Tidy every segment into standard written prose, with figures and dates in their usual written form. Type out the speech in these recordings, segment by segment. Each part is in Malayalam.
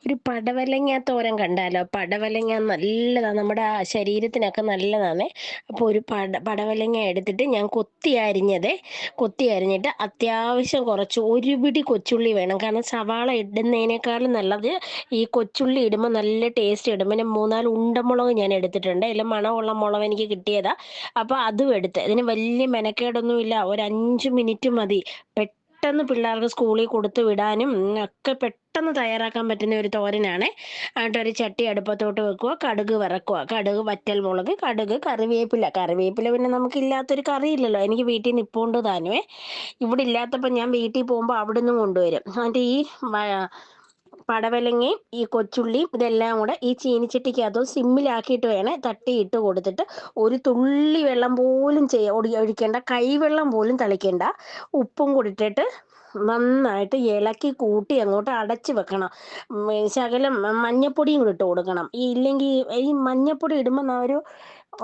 ഒരു പടവലങ്ങ തോരൻ കണ്ടാലോ? പടവലങ്ങ നല്ലതാ. നമ്മുടെ ശരീരത്തിനൊക്കെ നല്ലതാണേ. അപ്പോൾ ഒരു പടവലങ്ങ എടുത്തിട്ട് ഞാൻ കൊത്തി അരിഞ്ഞതേ. കൊത്തി അരിഞ്ഞിട്ട് അത്യാവശ്യം കുറച്ച് ഒരു പിടി കൊച്ചുള്ളി വേണം. കാരണം സവാള ഇടുന്നതിനേക്കാളും നല്ലത് ഈ കൊച്ചുള്ളി ഇടുമ്പോൾ നല്ല ടേസ്റ്റ് ഇടും. പിന്നെ 3, 4 ഉണ്ടമുളക് ഞാൻ എടുത്തിട്ടുണ്ട്. എല്ലാം മണമുള്ള മുളക് എനിക്ക് കിട്ടിയതാ. അപ്പോൾ അതും എടുത്ത്. ഇതിന് വലിയ മെനക്കേടൊന്നുമില്ല. ഒരു 5 മിനിറ്റ് മതി. പെട്ടെന്ന് പിള്ളേർക്ക് സ്കൂളിൽ കൊടുത്തു വിടാനും ഒക്കെ പെട്ടെന്ന് തയ്യാറാക്കാൻ പറ്റുന്ന ഒരു തോരനാണ്. എന്നിട്ടൊരു ചട്ടി അടുപ്പത്തോട്ട് വെക്കുക, കടുക് വറക്കുക, കടുക് വറ്റൽമുളക്, കടുക്, കറിവേപ്പില. കറിവേപ്പില പിന്നെ നമുക്കില്ലാത്തൊരു കറിയില്ലല്ലോ. എനിക്ക് വീട്ടിൽ നിന്ന് ഇപ്പോണ്ട് താനുവേ. ഇവിടെ ഇല്ലാത്തപ്പോൾ ഞാൻ വീട്ടിൽ പോകുമ്പോൾ അവിടുന്ന് കൊണ്ടുവരും. എന്നിട്ട് ഈ പടവലങ്ങയും ഈ കൊച്ചുള്ളിയും ഇതെല്ലാം കൂടെ ഈ ചീനിച്ചട്ടിക്കകത്തോ സിമ്മിലാക്കിയിട്ട് വേണേൽ തട്ടിയിട്ട് കൊടുത്തിട്ട് ഒരു തുള്ളി വെള്ളം പോലും ഒഴിക്കേണ്ട, കൈവെള്ളം പോലും തളിക്കേണ്ട. ഉപ്പും കൂടി ഇട്ടിട്ട് നന്നായിട്ട് ഇളക്കി കൂട്ടി അങ്ങോട്ട് അടച്ച് വെക്കണം. ശകലം മഞ്ഞപ്പൊടിയും കൂടി ഇട്ട് കൊടുക്കണം. ഇല്ലെങ്കിൽ ഈ മഞ്ഞപ്പൊടി ഇടുമ്പോൾ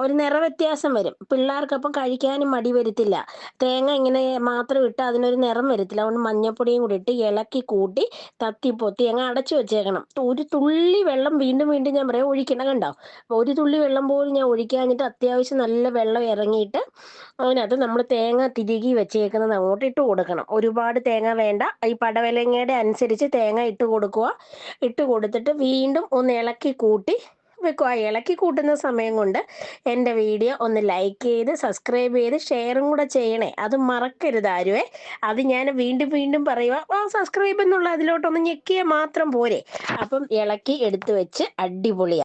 ഒരു നിറവ്യത്യാസം വരും. പിള്ളേർക്കപ്പം കഴിക്കാനും മടി വരത്തില്ല. തേങ്ങ ഇങ്ങനെ മാത്രം ഇട്ട് അതിനൊരു നിറം വരത്തില്ല. അതുകൊണ്ട് മഞ്ഞപ്പൊടിയും കൂടി ഇട്ട് ഇളക്കി കൂട്ടി തത്തിപ്പൊത്തി അങ്ങ് അടച്ചു വെച്ചേക്കണം. ഒരു തുള്ളി വെള്ളം വീണ്ടും വീണ്ടും ഞാൻ പറയാം ഒഴിക്കണം. കണ്ടോ? ഒരു തുള്ളി വെള്ളം പോലും ഞാൻ ഒഴിക്കാഞ്ഞിട്ട് അത്യാവശ്യം നല്ല വെള്ളം ഇറങ്ങിയിട്ട് അതിനകത്ത് നമ്മൾ തേങ്ങ തിരുകി വെച്ചേക്കുന്നത് അങ്ങോട്ട് ഇട്ട് കൊടുക്കണം. ഒരുപാട് തേങ്ങ വേണ്ട. ഈ പടവലങ്ങയുടെ അനുസരിച്ച് തേങ്ങ ഇട്ട് കൊടുക്കുക. ഇട്ട് കൊടുത്തിട്ട് വീണ്ടും ഒന്ന് ഇളക്കി കൂട്ടി വെക്കുക. ഇളക്കി കൂട്ടുന്ന സമയം കൊണ്ട് എൻ്റെ വീഡിയോ ഒന്ന് ലൈക്ക് ചെയ്ത് സബ്സ്ക്രൈബ് ചെയ്ത് ഷെയറും കൂടെ ചെയ്യണേ. അത് മറക്കരുത് ആരുവേ. അത് ഞാൻ വീണ്ടും വീണ്ടും പറയുക, സബ്സ്ക്രൈബ് എന്നുള്ള അതിലോട്ടൊന്ന് ഞെക്കിയാൽ മാത്രം പോരെ. അപ്പം ഇളക്കി എടുത്ത് വെച്ച് അടിപൊളിയാണ്.